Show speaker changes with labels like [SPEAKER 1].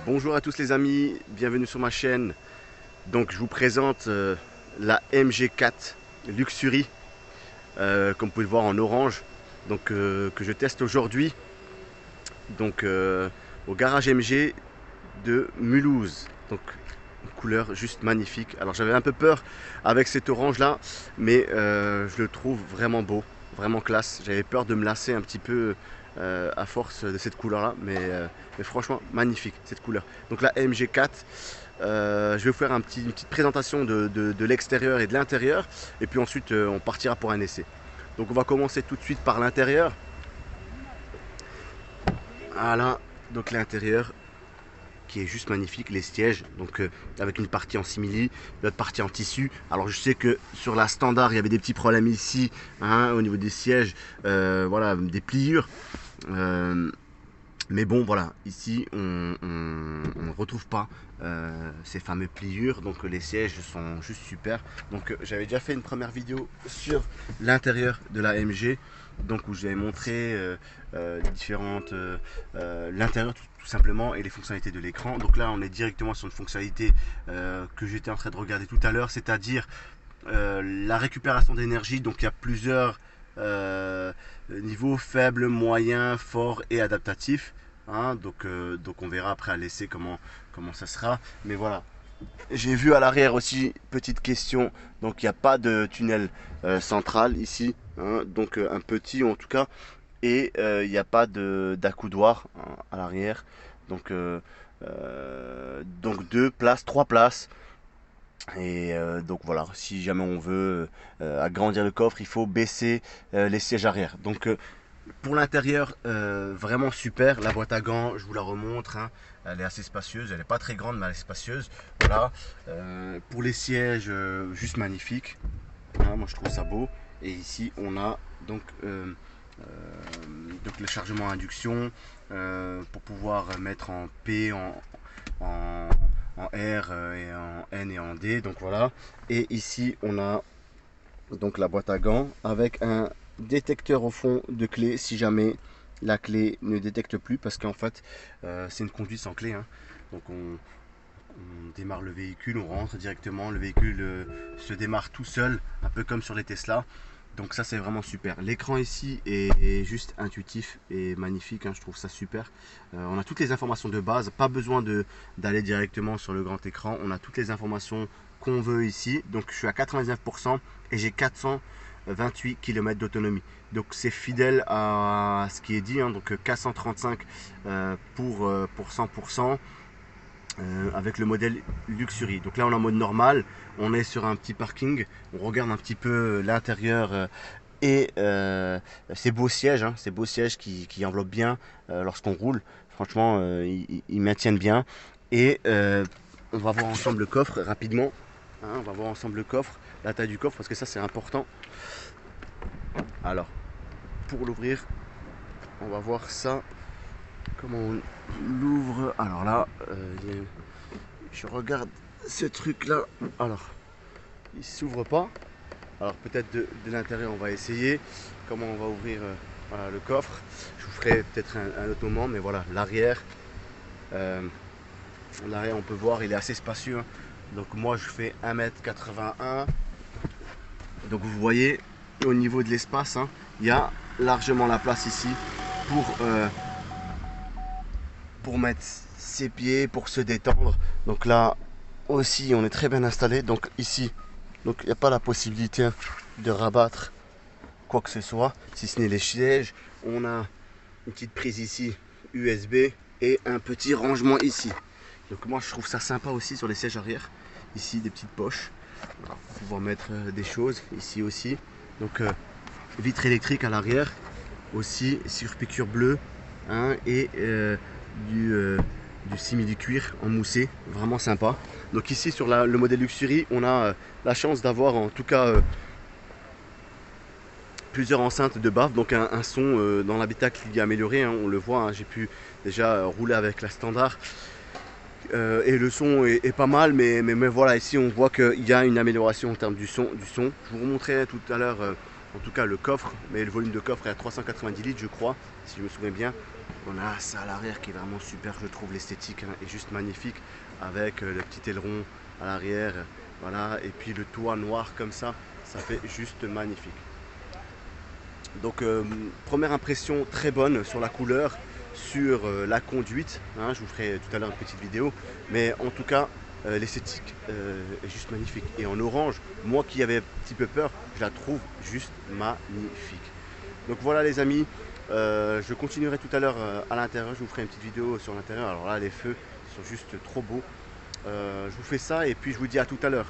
[SPEAKER 1] Bonjour à tous les amis, bienvenue sur ma chaîne. Donc je vous présente la MG4 Luxury, comme vous pouvez le voir en orange, donc que je teste aujourd'hui, donc au garage MG de Mulhouse. Donc une couleur juste magnifique. Alors j'avais un peu peur avec cet orange là, mais je le trouve vraiment beau, vraiment classe. J'avais peur de me lasser un petit peu à force de cette couleur là, mais franchement magnifique cette couleur. Donc la MG4, je vais vous faire une petite présentation de l'extérieur et de l'intérieur, et puis ensuite on partira pour un essai. Donc on va commencer tout de suite par l'intérieur. Voilà, donc l'intérieur qui est juste magnifique, les sièges, donc avec une partie en simili, l'autre partie en tissu. Alors je sais que sur la standard il y avait des petits problèmes ici, hein, au niveau des sièges, voilà, des pliures. Mais bon voilà, ici on ne retrouve pas ces fameux pliures, donc les sièges sont juste super. Donc j'avais déjà fait une première vidéo sur l'intérieur de la MG, donc où j'avais montré différentes l'intérieur tout simplement et les fonctionnalités de l'écran. Donc là on est directement sur une fonctionnalité que j'étais en train de regarder tout à l'heure, c'est-à-dire la récupération d'énergie. Donc il y a plusieurs niveaux: faible, moyen, fort et adaptatif, hein. Donc on verra après à l'essai comment ça sera, mais voilà. J'ai vu à l'arrière aussi, petite question, donc il n'y a pas de tunnel central ici, hein, donc un petit en tout cas, et il n'y a pas d'accoudoir, hein, à l'arrière, donc deux places, trois places. Et donc voilà, si jamais on veut agrandir le coffre, il faut baisser les sièges arrière. Donc pour l'intérieur, vraiment super. La boîte à gants, je vous la remontre, hein. Elle est assez spacieuse, elle n'est pas très grande mais elle est spacieuse. Voilà. Pour les sièges, juste magnifique, hein, moi je trouve ça beau. Et ici on a donc le chargement à induction pour pouvoir mettre en P, en, en R et en N et en D. Donc voilà. Et ici on a donc la boîte à gants avec un détecteur au fond de clé si jamais la clé ne détecte plus, parce qu'en fait c'est une conduite sans clé, hein. Donc on démarre le véhicule, on rentre directement, le véhicule se démarre tout seul, un peu comme sur les Tesla. Donc ça c'est vraiment super. L'écran ici est juste intuitif et magnifique, hein, je trouve ça super. On a toutes les informations de base, pas besoin d'aller directement sur le grand écran. On a toutes les informations qu'on veut ici. Donc je suis à 99% et j'ai 428 km d'autonomie. Donc c'est fidèle à ce qui est dit, hein. Donc 435 pour 100%. Avec le modèle Luxury. Donc là on est en mode normal, on est sur un petit parking, on regarde un petit peu l'intérieur et ces beaux sièges, hein, ces beaux sièges qui enveloppent bien lorsqu'on roule. Franchement ils maintiennent bien. Et on va voir ensemble le coffre rapidement, hein. On va voir ensemble le coffre, la taille du coffre, parce que ça c'est important. Alors pour l'ouvrir, on va voir ça, comment on l'ouvre. Alors là je regarde ce truc là, alors il s'ouvre pas. Alors peut-être de l'intérieur on va essayer comment on va ouvrir voilà, le coffre. Je vous ferai peut-être un autre moment, mais voilà l'arrière, l'arrière on peut voir il est assez spacieux, hein. Donc moi je fais 1m81, donc vous voyez au niveau de l'espace, hein, il y a largement la place ici pour mettre ses pieds, pour se détendre. Donc là aussi on est très bien installé. Donc ici, donc il n'y a pas la possibilité de rabattre quoi que ce soit, si ce n'est les sièges. On a une petite prise ici USB et un petit rangement ici. Donc moi je trouve ça sympa aussi sur les sièges arrière. Ici des petites poches pour pouvoir mettre des choses. Ici aussi. Donc vitre électrique à l'arrière aussi, surpiqûre bleue, hein, et du simili-cuir en moussé, vraiment sympa. Donc ici sur le modèle Luxury, on a la chance d'avoir en tout cas plusieurs enceintes de baffe, donc un son dans l'habitacle qui est amélioré, hein, on le voit, hein, j'ai pu déjà rouler avec la standard. Et le son est pas mal, mais voilà, ici on voit qu'il y a une amélioration en termes du son. Je vous remontrerai tout à l'heure en tout cas le coffre, mais le volume de coffre est à 390 litres je crois, si je me souviens bien. On a ça à l'arrière qui est vraiment super, je trouve l'esthétique est juste magnifique, avec le petit aileron à l'arrière, voilà, et puis le toit noir comme ça fait juste magnifique. Donc première impression très bonne sur la couleur, sur la conduite, hein, je vous ferai tout à l'heure une petite vidéo, mais en tout cas l'esthétique est juste magnifique. Et en orange, moi qui avais un petit peu peur, je la trouve juste magnifique. Donc voilà les amis, je continuerai tout à l'heure à l'intérieur, je vous ferai une petite vidéo sur l'intérieur. Alors là les feux sont juste trop beaux. Je vous fais ça et puis je vous dis à tout à l'heure.